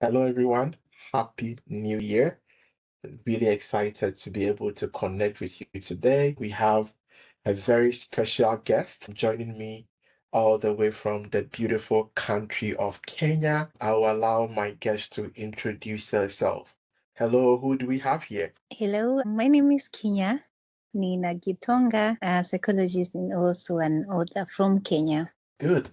Hello, everyone. Happy New Year. Really excited to be able to connect with you today. We have a very special guest joining me all the way from the beautiful country of Kenya. I'll allow my guest to introduce herself. Hello, who do we have here? Hello, my name is Kinya Nina Gitonga, a psychologist and also an author from Kenya. Good.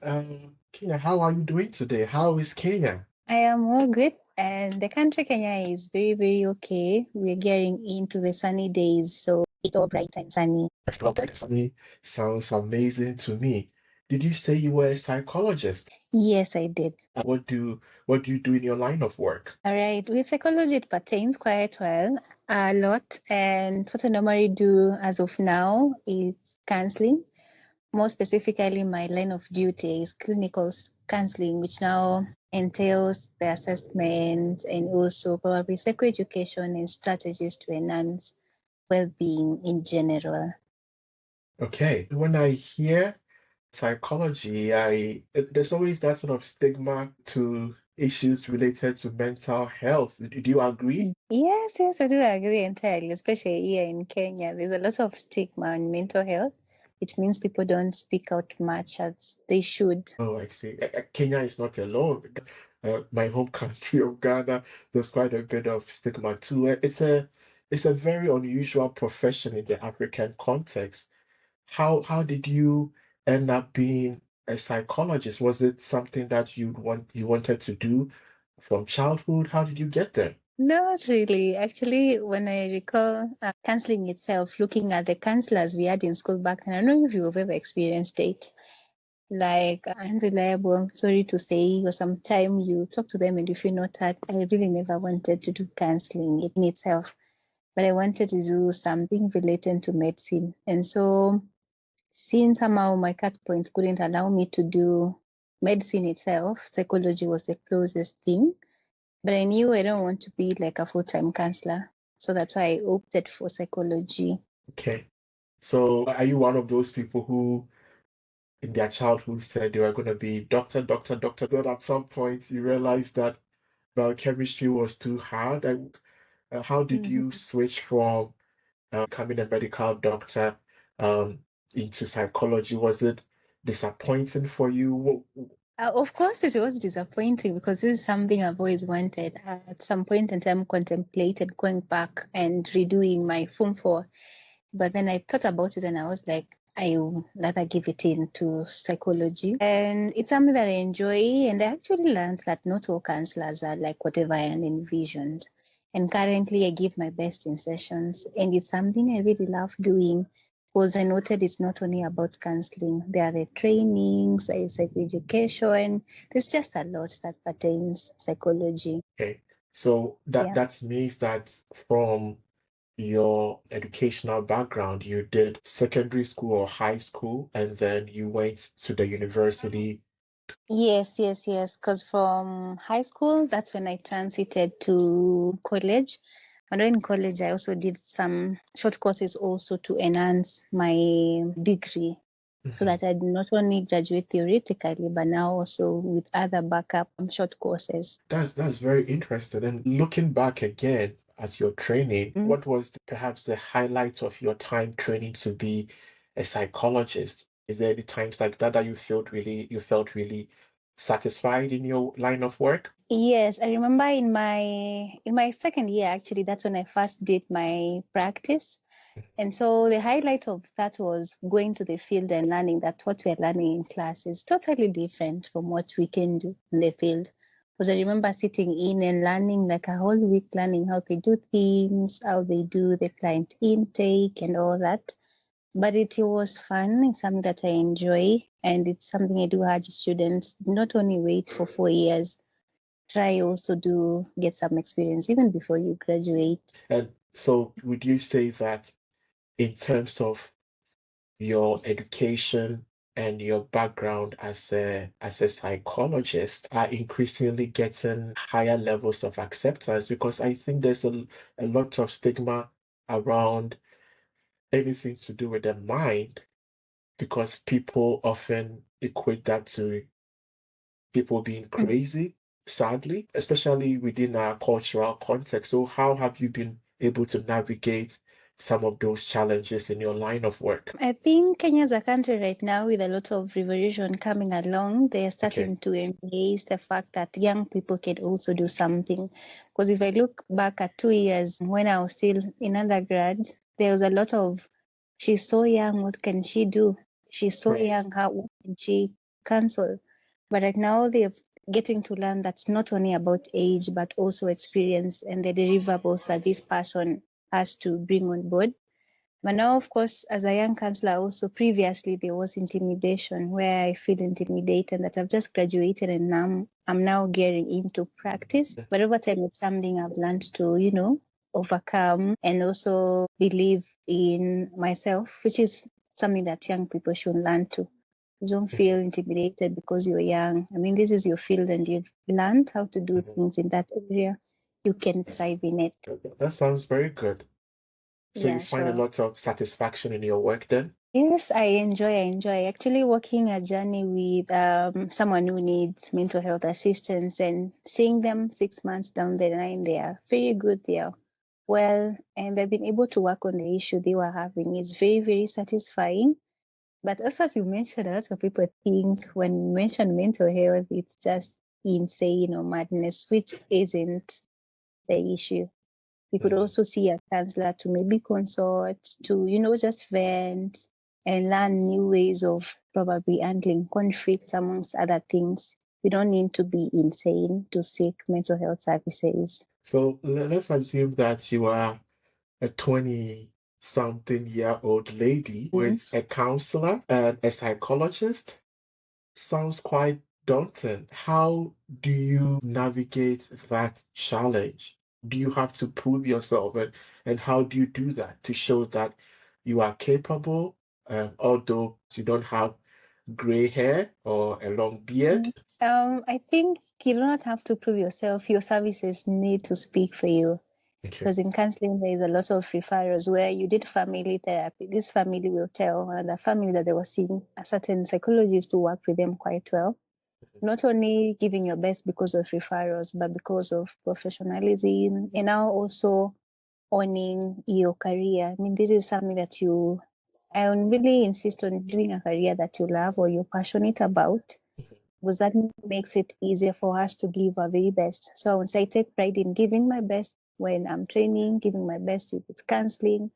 Kenya, how are you doing today? How is Kenya? I am all good, and the country Kenya is very, very okay. We're getting into the sunny days, so it's all bright and sunny. Well, that sounds amazing to me. Did you say you were a psychologist? Yes, I did. What do you do in your line of work? All right, with psychology, it pertains quite well, a lot. And what I normally do as of now is counseling. More specifically, my line of duty is clinical counseling, which now entails the assessment and also probably psychoeducation and strategies to enhance well-being in general. Okay, when I hear psychology, there's always that sort of stigma to issues related to mental health. Do you agree? Yes, I do agree entirely, especially here in Kenya. There's a lot of stigma on mental health, which means people don't speak out much as they should. Oh, I see. Kenya is not alone. My home country of Ghana, there's quite a bit of stigma too. It's a very unusual profession in the African context. How did you end up being a psychologist? Was it something that you wanted to do from childhood? How did you get there? Not really. Actually, when I recall counseling itself, looking at the counselors we had in school back then, I don't know if you've ever experienced it. Like unreliable, sorry to say, or sometime you talk to them and you feel not that I really never wanted to do counseling in itself, but I wanted to do something related to medicine. And so, since somehow my cut points couldn't allow me to do medicine itself, psychology was the closest thing. But I knew I don't want to be like a full-time counselor. So that's why I opted for psychology. Okay. So are you one of those people who in their childhood said they were going to be doctor, doctor, doctor? Then at some point you realized that biochemistry was too hard. How did you Mhm. switch from becoming a medical doctor um, into psychology? Was it disappointing for you? Of course, it was disappointing because this is something I've always wanted. At some point in time, contemplated going back and redoing my Form 4. But then I thought about it and I was like, I would rather give it into psychology. And it's something that I enjoy. And I actually learned that not all counselors are like whatever I had envisioned. And currently, I give my best in sessions. And it's something I really love doing because I noted it's not only about counseling. There are the trainings, there's education. There's just a lot that pertains psychology. Okay, so that Yeah. that means that from your educational background, you did secondary school or high school, and then you went to the university. Yes. Because from high school, that's when I transited to college. And in college, I also did some short courses also to enhance my degree so Mhm. that I not only graduate theoretically, but now also with other backup short courses. That's very interesting. And looking back again at your training, what was perhaps the highlight of your time training to be a psychologist? Is there any times like that that you felt really satisfied in your line of work? Yes, I remember in my second year actually that's when I first did my practice. And so the highlight of that was going to the field and learning that what we're learning in class is totally different from what we can do in the field. Because I remember sitting in and learning like a whole week, learning how they do things, how they do the client intake and all that. But it was fun. It's something that I enjoy. And it's something I do urge students not only wait for 4 years, try also do get some experience even before you graduate. And so would you say that in terms of your education and your background as a psychologist are increasingly getting higher levels of acceptance because I think there's a lot of stigma around anything to do with the mind because people often equate that to people being crazy. sadly, especially within our cultural context. So how have you been able to navigate some of those challenges in your line of work? I think Kenya is a country right now with a lot of revolution coming along. They are Okay. starting to embrace the fact that young people can also do something. Because if I look back at 2 years when I was still in undergrad, there was a lot of, she's so young, what can she do? She's so Right. young, how what can she cancel? But right now they're getting to learn that's not only about age, but also experience and the deliverables that this person has to bring on board. But now, of course, as a young counselor, also previously there was intimidation where I feel intimidated that I've just graduated and now I'm now gearing into practice. But over time, it's something I've learned to, overcome and also believe in myself, which is something that young people should learn to. You don't feel intimidated because you're young. I mean, this is your field and you've learned how to do things in that area. You can thrive in it. That sounds very good. So you Yeah, find a sure. lot of satisfaction in your work then? Yes, I enjoy. I enjoy actually walking a journey with someone who needs mental health assistance and seeing them 6 months down the line. They are very good. They are well, and they've been able to work on the issue they were having. It's very, very satisfying. But also, as you mentioned, a lot of people think when you mention mental health, it's just insane or madness, which isn't the issue. You could also see a counselor to maybe consult, to, just vent and learn new ways of probably handling conflicts amongst other things. We don't need to be insane to seek mental health services. So let's assume that you are a 20-something-year-old lady with a counselor and a psychologist. Sounds quite daunting. How do you navigate that challenge? Do you have to prove yourself? And how do you do that to show that you are capable, although you don't have gray hair or a long beard? I think you don't have to prove yourself. Your services need to speak for you. Okay. Because in counseling, there is a lot of referrals where you did family therapy. This family will tell the family that they were seeing a certain psychologist to work with them quite well. Not only giving your best because of referrals, but because of professionalism and now also owning your career. I mean, this is something that I really insist on doing a career that you love or you're passionate about, because that makes it easier for us to give our very best. So I would say I take pride in giving my best when I'm training, giving my best if it's counseling.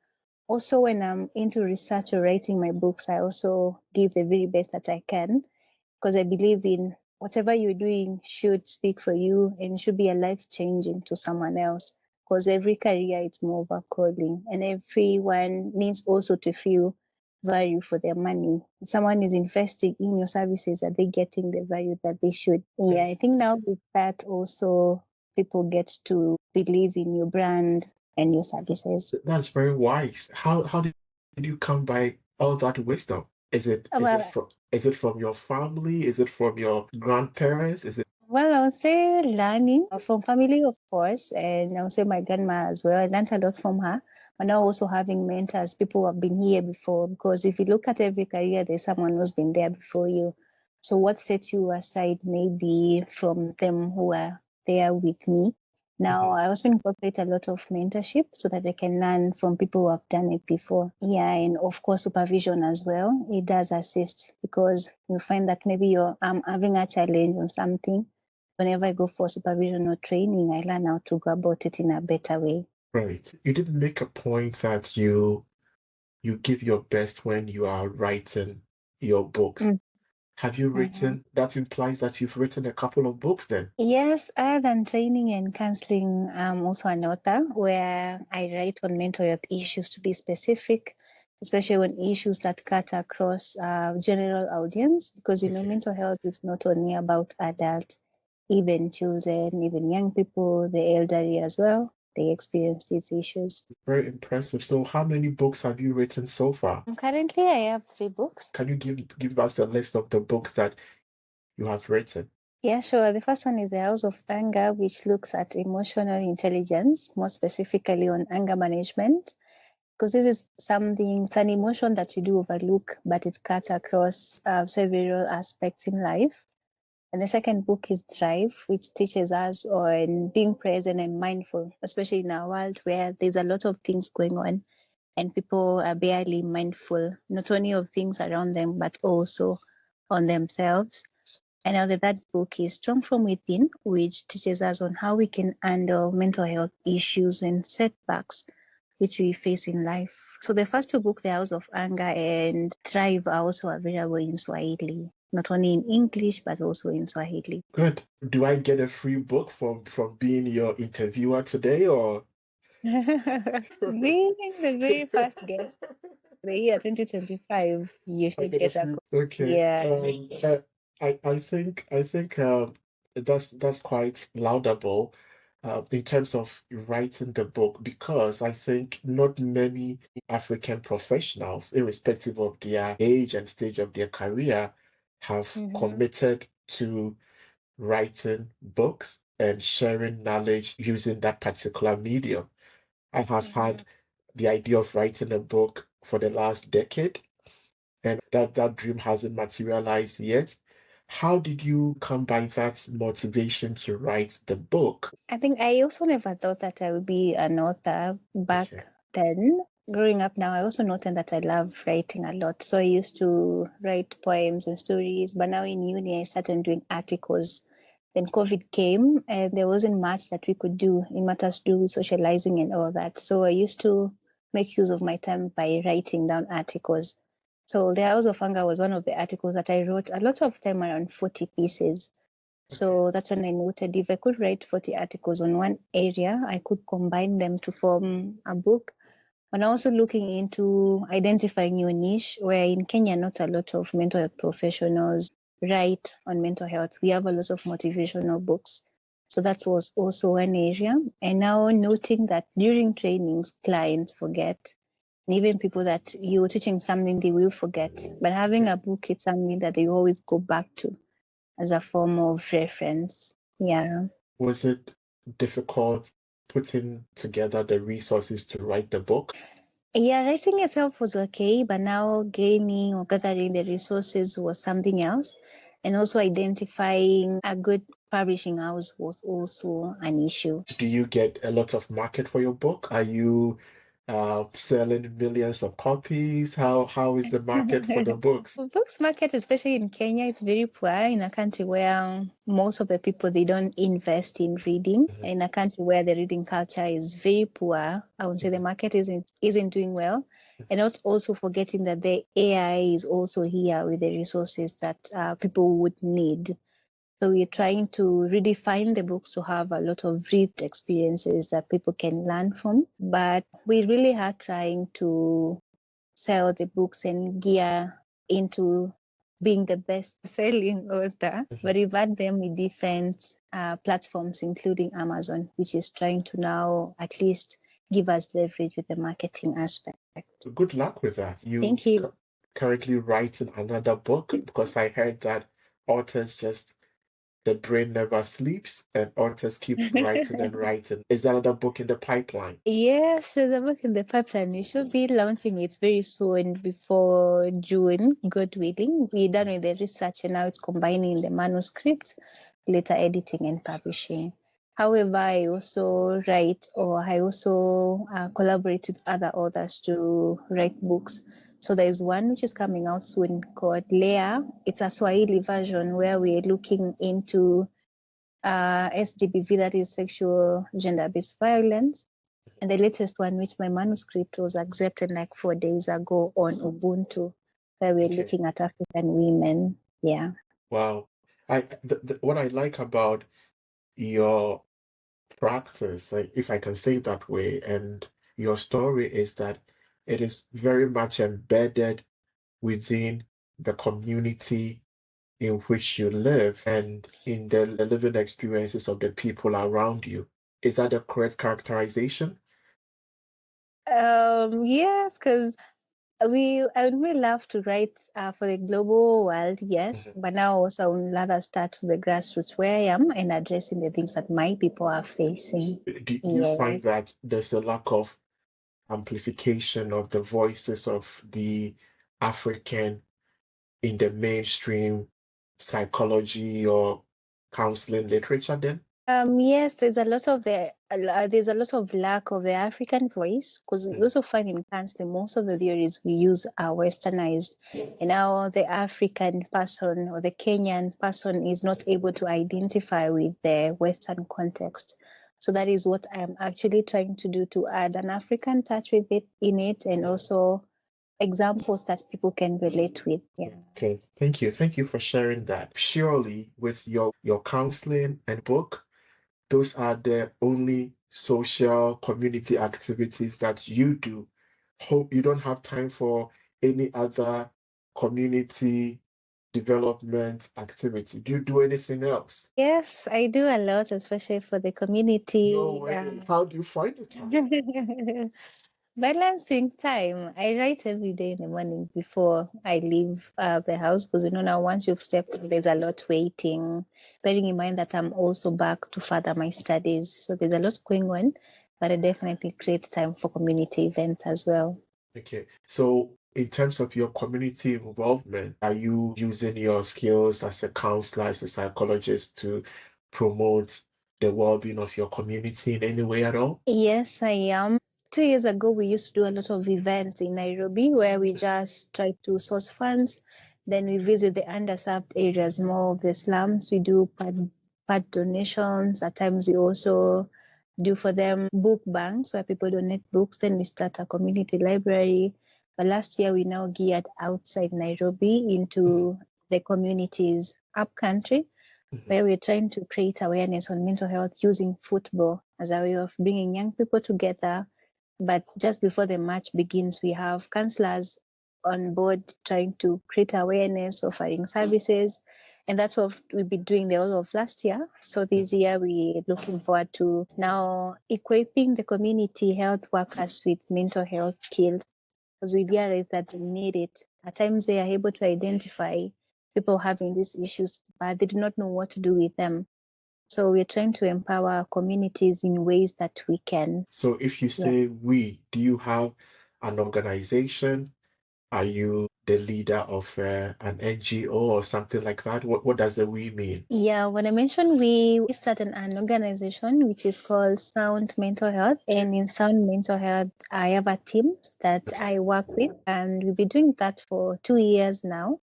Also, when I'm into research or writing my books, I also give the very best that I can because I believe in whatever you're doing should speak for you and should be a life changing to someone else. Because every career is more of a calling, and everyone needs also to feel value for their money. If someone is investing in your services, are they getting the value that they should? Yeah, I think now with that also people get to believe in your brand and your services. That's very wise. How did you come by all that wisdom? Well, Is it from your family? Is it from your grandparents? Is it Well, I would say learning from family, of course, and I would say my grandma as well. I learned a lot from her, but now also having mentors, people who have been here before. Because if you look at every career, there's someone who's been there before you. So what sets you aside maybe from them who are there with me. Now, I also incorporate a lot of mentorship so that I can learn from people who have done it before. Yeah, and of course, supervision as well. It does assist because you find that maybe I'm having a challenge on something. Whenever I go for supervision or training, I learn how to go about it in a better way. right? You didn't make a point that you give your best when you are writing your books. Have you Mhm. written, that implies that you've written a couple of books then? Yes, other than training and counseling, I'm also an author where I write on mental health issues to be specific, especially when issues that cut across general audience, because Okay. mental health is not only about adults, even children, even young people, the elderly as well. They experience these issues. Very impressive. So how many books have you written so far? Currently, I have 3 books. Can you give us a list of the books that you have written? Yeah, sure. The first one is The House of Anger, which looks at emotional intelligence, more specifically on anger management, because this is something, it's an emotion that you do overlook, but it cuts across several aspects in life. And the second book is Thrive, which teaches us on being present and mindful, especially in our world where there's a lot of things going on and people are barely mindful, not only of things around them, but also on themselves. And now the third book is Strong from Within, which teaches us on how we can handle mental health issues and setbacks which we face in life. So the first two books, The House of Anger and Thrive, are also available in Swahili, not only in English, but also in Swahili. Good. Do I get a free book from being your interviewer today, or? Being the very first guest for the year 2025, you I should get a get a free. copy. Okay. Yeah. I think that's quite laudable in terms of writing the book, because I think not many African professionals, irrespective of their age and stage of their career, have Mm-hmm. committed to writing books and sharing knowledge using that particular medium. I have Mm-hmm. had the idea of writing a book for the last decade, and that dream hasn't materialized yet. How did you come by that motivation to write the book? I think I also never thought that I would be an author Okay. back then. Growing up now, I also noted that I love writing a lot. So I used to write poems and stories, but now in uni, I started doing articles. Then COVID came, and there wasn't much that we could do in matters to do with socializing and all that. So I used to make use of my time by writing down articles. So The House of Anger was one of the articles that I wrote a lot of time, around 40 pieces. Okay. So that's when I noted if I could write 40 articles on one area, I could combine them to form a book. And also looking into identifying your niche, where in Kenya, not a lot of mental health professionals write on mental health. We have a lot of motivational books. So that was also one area. And now noting that during trainings, clients forget. And even people that you're teaching something, they will forget. But having Okay. a book is something that they always go back to as a form of reference. Yeah. Was it difficult putting together the resources to write the book? Yeah, writing itself was okay, but now gaining or gathering the resources was something else. And also identifying a good publishing house was also an issue. Do you get a lot of market for your book? Are you selling millions of copies? How is the market for the books? Books market, especially in Kenya, it's very poor in a country where most of the people they don't invest in reading. Mhm, In a country where the reading culture is very poor, I would say the mhm, market isn't doing well. And mhm. not also forgetting that the AI is also here with the resources that people would need. So we're trying to redefine the books to have a lot of lived experiences that people can learn from. But we really are trying to sell the books and gear into being the best selling author, Mhm. but we've had them with different platforms, including Amazon, which is trying to now at least give us leverage with the marketing aspect. Good luck with that. You Thank you. currently writing another book, because I heard that authors just the brain never sleeps and authors keep writing and writing. Is there another book in the pipeline? Yes, there's a book in the pipeline. We should be launching it very soon before June, God willing. We're done with the research and now it's combining the manuscript, later editing and publishing. However, I also write or I also collaborate with other authors to write books. So there's one which is coming out soon called Leah. It's a Swahili version where we're looking into SGBV, that is sexual gender-based violence. And the latest one, which my manuscript was accepted like 4 days ago on Ubuntu, where we're Okay. looking at African women. Yeah. Wow. What I like about your practice, like, if I can say it that way, and your story is that it is very much embedded within the community in which you live and in the living experiences of the people around you. Is that a correct characterization? Yes, because I would really love to write for the global world, yes, Mhm. but now also I would rather start from the grassroots where I am and addressing the things that my people are facing. Do you find Yes. that there's a lack of amplification of the voices of the African in the mainstream psychology or counseling literature then? Yes, there's a lot of lack of the African voice because we also find in counseling most of the theories we use are westernized. And now the African person or the Kenyan person is not able to identify with the Western context. So that is what I'm actually trying to do to add an African touch with it in it and also examples that people can relate with. Yeah. Okay, thank you. Thank you for sharing that. Surely, with your counseling and book, those are the only social community activities that you do. Hope you don't have time for any other community development activity. Do you do anything else? Yes, I do a lot, especially for the community. No way. How do you find the time? Balancing time. I write every day in the morning before I leave the house because now once you've stepped in, there's a lot waiting. Bearing in mind that I'm also back to further my studies, so there's a lot going on. But I definitely create time for community events as well. Okay, so in terms of your community involvement, are you using your skills as a counselor, as a psychologist to promote the well-being of your community in any way at all? Yes, I am. 2 years ago, we used to do a lot of events in Nairobi where we just try to source funds. Then we visit the underserved areas, more of the slums. We do part donations. At times, we also do for them book banks where people donate books. Then we start a community library. But last year, we now geared outside Nairobi into the communities up country where we're trying to create awareness on mental health using football as a way of bringing young people together. But just before the match begins, we have counselors on board trying to create awareness, offering services. And that's what we've been doing the whole of last year. So this year, we're looking forward to now equipping the community health workers with mental health skills because we realize that they need it. At times, they are able to identify people having these issues, but they do not know what to do with them. So we're trying to empower communities in ways that we can. So if you Yeah. say we, do you have an organization? Are you the leader of an NGO or something like that? What does the we mean? Yeah, when I mentioned we started an organization which is called Sound Mental Health. And in Sound Mental Health, I have a team that I work with, and we've been doing that for 2 years now.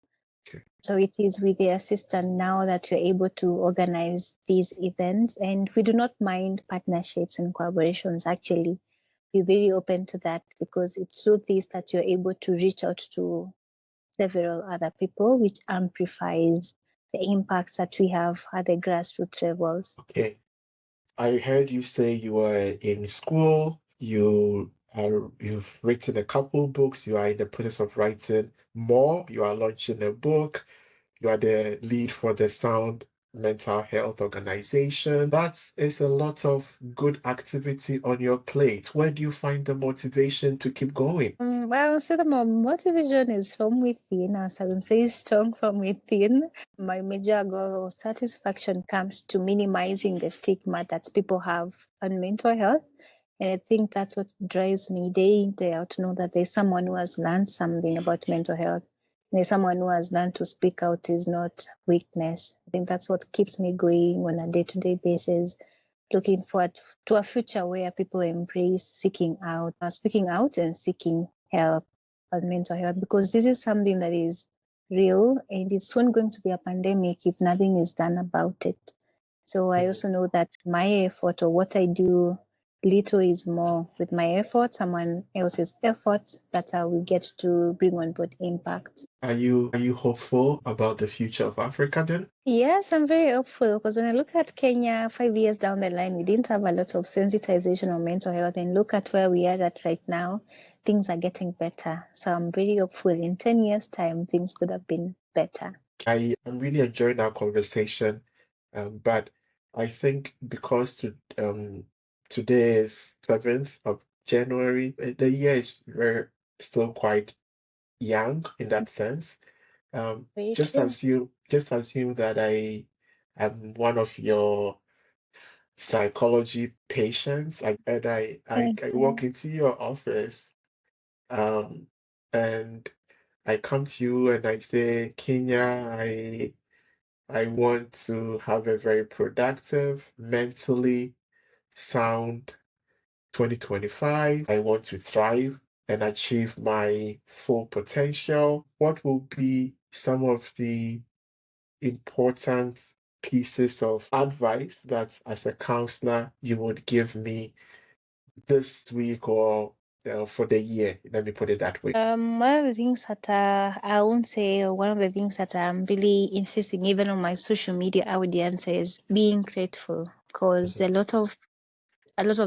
Okay. So it is with the assistant now that you're able to organize these events. And we do not mind partnerships and collaborations, actually. We're very open to that because it's through this that you're able to reach out to several other people, which amplifies the impacts that we have at the grassroots levels. Okay. I heard you say you were in school, you've written a couple books, you are in the process of writing more, you are launching a book, you are the lead for the Sound Mental Health Organization. That is a lot of good activity on your plate. Where do you find the motivation to keep going? Well, so the motivation is from within, as I would say, strong from within. My major goal or satisfaction comes to minimizing the stigma that people have on mental health. And I think that's what drives me day in, day out to know that there's someone who has learned something about mental health. There's someone who has learned to speak out is not weakness. I think that's what keeps me going on a day to day basis, looking forward to a future where people embrace speaking out and seeking help on mental health, because this is something that is real and it's soon going to be a pandemic if nothing is done about it. So I also know that my effort or what I do, little is more. With my effort, someone else's effort, that I will get to bring on board impact. Are you hopeful about the future of Africa then? Yes, I'm very hopeful because when I look at Kenya 5 years down the line, we didn't have a lot of sensitization on mental health. And look at where we are at right now, things are getting better. So I'm very hopeful in 10 years' time, things could have been better. I am really enjoying our conversation, but I think because today is 7th of January, the year is still quite young in that sense. Very Just true. assume that I am one of your psychology patients, and I walk Mhm. into your office, um, and I come to you and I say, Kenya, I want to have a very productive, mentally sound 2025. I want to thrive and achieve my full potential. What will be some of the important pieces of advice that as a counselor you would give me this week or for the year? Let me put it that way. One of the things that I won't say, or one of the things that I'm really insisting, even on my social media audience, is being grateful, because a lot of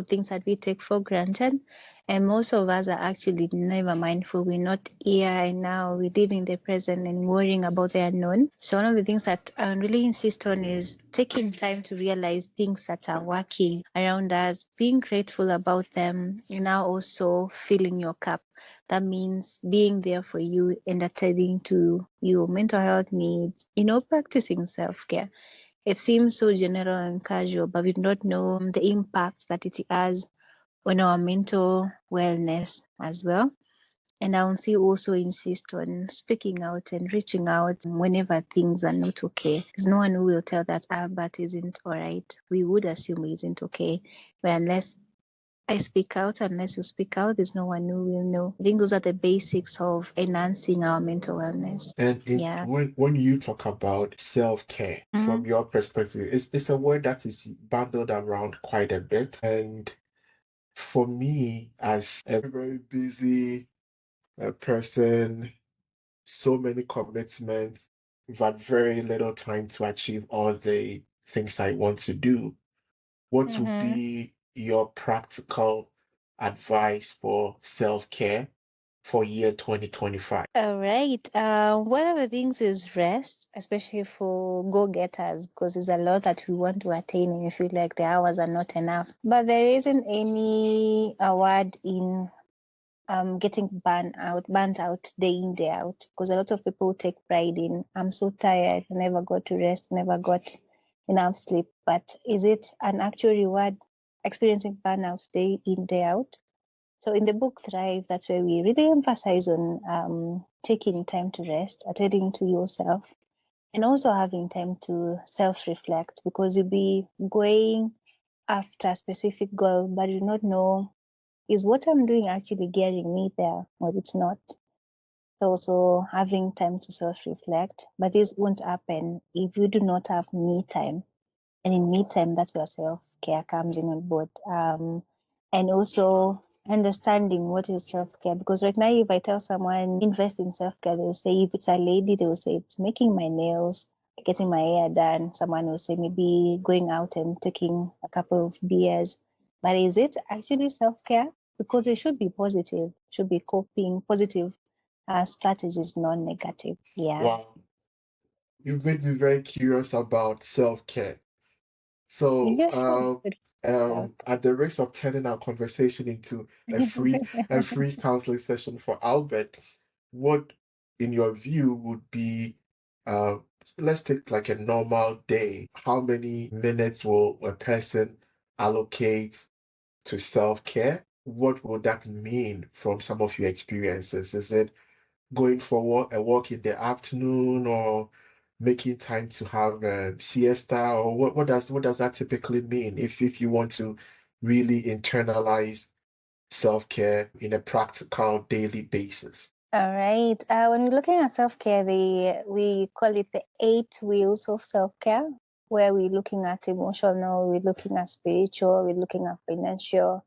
things that we take for granted, and most of us are actually never mindful. We're not here and now. We live in the present and worrying about the unknown. So one of the things that I really insist on is taking time to realize things that are working around us, being grateful about them, and now also filling your cup. That means being there for you and attending to your mental health needs, practicing self-care. It seems so general and casual, but we do not know the impact that it has on our mental wellness as well. And I will still also insist on speaking out and reaching out whenever things are not okay. There's no one who will tell that Albert isn't all right. We would assume he isn't okay. But unless I speak out, unless you speak out, there's no one who will know. I think those are the basics of enhancing our mental wellness. And Yeah. when you talk about self-care, from your perspective, it's a word that is bundled around quite a bit. And for me, as a very busy person, so many commitments, but very little time to achieve all the things I want to do. What would Mm-hmm. be your practical advice for self-care for year 2025? All right. One of the things is rest, especially for go-getters, because there's a lot that we want to attain and we feel like the hours are not enough. But there isn't any award in getting burnt out day in, day out. Because a lot of people take pride in, I'm so tired, I never got to rest, never got enough sleep. But is it an actual reward experiencing burnout day in, day out? So in the book Thrive, that's where we really emphasize on taking time to rest, attending to yourself, and also having time to self-reflect, because you'll be going after a specific goal, but you do not know, is what I'm doing actually getting me there or it's not. So also having time to self-reflect, but this won't happen if you do not have me time. And in me time, that's where self-care comes in on board. And also understanding what is self-care, because right now if I tell someone invest in self-care, they'll say, if it's a lady, they'll say it's making my nails, getting my hair done. Someone will say maybe going out and taking a couple of beers. But is it actually self-care? Because it should be positive, should be coping positive strategies, non-negative. Yeah. Wow, you've made me very curious about self-care. So, Yeah, sure. at the risk of turning our conversation into a free counseling session for Albert, what, in your view, would be, uh, let's take like a normal day. How many minutes will a person allocate to self-care? What would that mean from some of your experiences? Is it going for a walk in the afternoon or making time to have a siesta, or what does that typically mean if you want to really internalize self-care in a practical daily basis? All right. When we're looking at self-care, we call it the 8 wheels of self-care, where we're looking at emotional, we're looking at spiritual, we're looking at financial,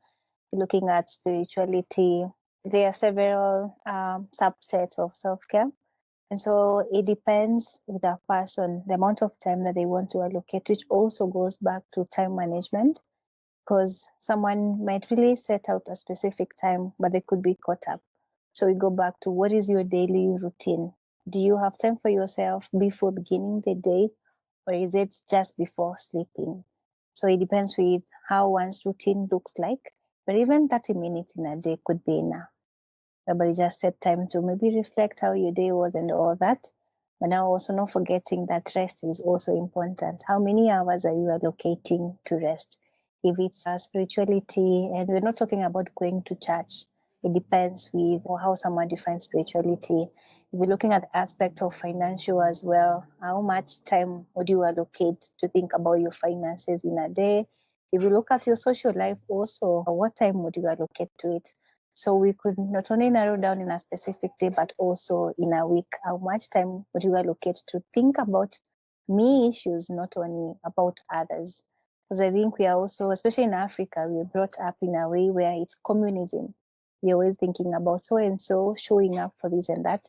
we're looking at spirituality. There are several subsets of self-care. And so it depends with a person, the amount of time that they want to allocate, which also goes back to time management, because someone might really set out a specific time, but they could be caught up. So we go back to, what is your daily routine? Do you have time for yourself before beginning the day, or is it just before sleeping? So it depends with how one's routine looks like. But even 30 minutes in a day could be enough. But you just set time to maybe reflect how your day was and all that. But now also not forgetting that rest is also important. How many hours are you allocating to rest? If it's spirituality, and we're not talking about going to church, it depends with how someone defines spirituality. we're looking at the aspect of financial as well. How much time would you allocate to think about your finances in a day? If you look at your social life also, what time would you allocate to it? So we could not only narrow down in a specific day, but also in a week. How much time would you allocate to think about me issues, not only about others? Because I think we are also, especially in Africa, we're brought up in a way where it's communism. We're always thinking about so and so showing up for this and that.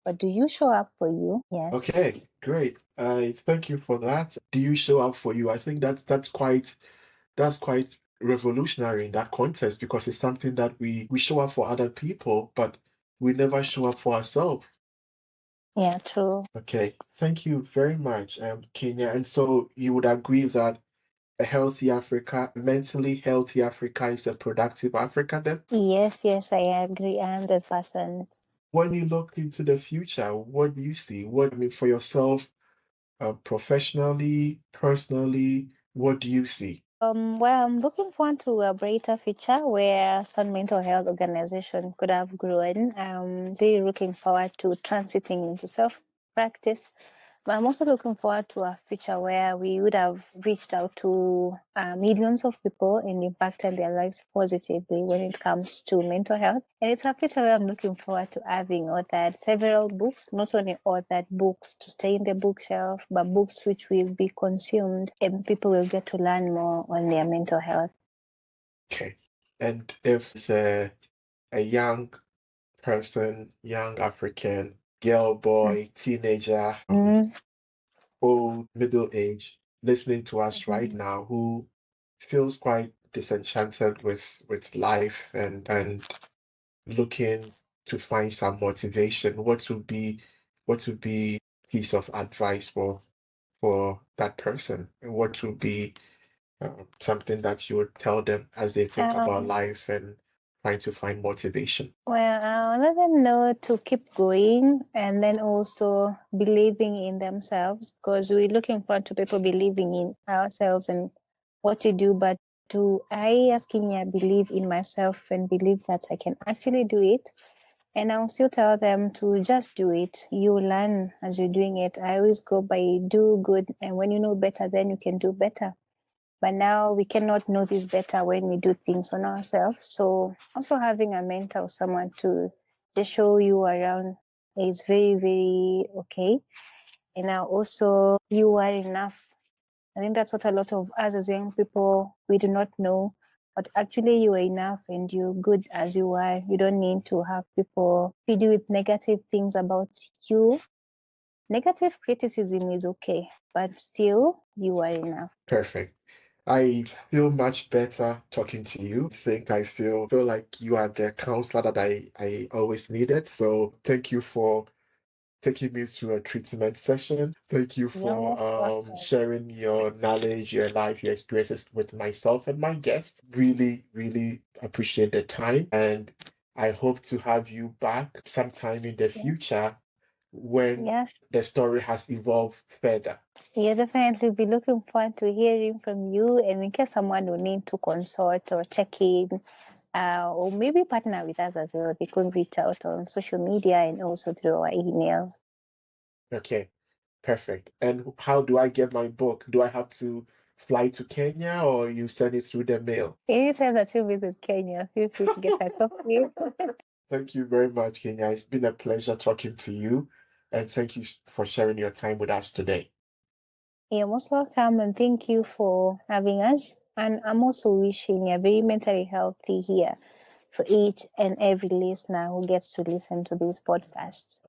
But do you show up for you? Yes. Okay, great. I thank you for that. Do you show up for you? I think that's quite revolutionary in that context because it's something that we show up for other people, but we never show up for ourselves. Yeah, true. Okay, thank you very much, Kenya. And so you would agree that a healthy Africa, mentally healthy Africa is a productive Africa then? Yes, I agree 100%. When you look into the future, what do you see? What, I mean, for yourself, professionally, personally, what do you see? Well, I'm looking forward to a brighter future where some mental health organization could have grown. They're looking forward to transiting into self practice. But I'm also looking forward to a future where we would have reached out to millions of people and impacted their lives positively when it comes to mental health. And it's a future where I'm looking forward to having authored several books, not only authored books to stay in the bookshelf, but books which will be consumed and people will get to learn more on their mental health. Okay. And if it's a young person, young African, girl, boy, teenager, Mm-hmm. old, middle age, listening to us right now who feels quite disenchanted with life and looking to find some motivation, what would be piece of advice for that person? What would be something that you would tell them as they think about life and trying to find motivation? Well, I'll let them know to keep going and then also believing in themselves because we're looking forward to people believing in ourselves and what to do. But do I, as Kenya, believe in myself and believe that I can actually do it? And I'll still tell them to just do it. You learn as you're doing it. I always go by do good. And when you know better, then you can do better. But now we cannot know this better when we do things on ourselves. So also having a mentor, someone to just show you around is very, very okay. And now also you are enough. I think that's what a lot of us as young people, we do not know. But actually you are enough and you're good as you are. You don't need to have people feed you with negative things about you. Negative criticism is okay, but still you are enough. Perfect. I feel much better talking to you. I feel like you are the counselor that I always needed. So thank you for taking me through a treatment session. Thank you for You're welcome. sharing your knowledge, your life, your experiences with myself and my guests. Really, really appreciate the time. And I hope to have you back sometime in the future when Yes. the story has evolved further. Yeah, definitely be looking forward to hearing from you. And in case someone will need to consult or check in, or maybe partner with us as well, they could reach out on social media and also through our email. Okay, perfect. And how do I get my book? Do I have to fly to Kenya or you send it through the mail? Anytime that you visit Kenya, feel free to get a copy. Thank you very much, Kenya. It's been a pleasure talking to you, and thank you for sharing your time with us today. You're most welcome and thank you for having us. And I'm also wishing a very mentally healthy year for each and every listener who gets to listen to this podcast.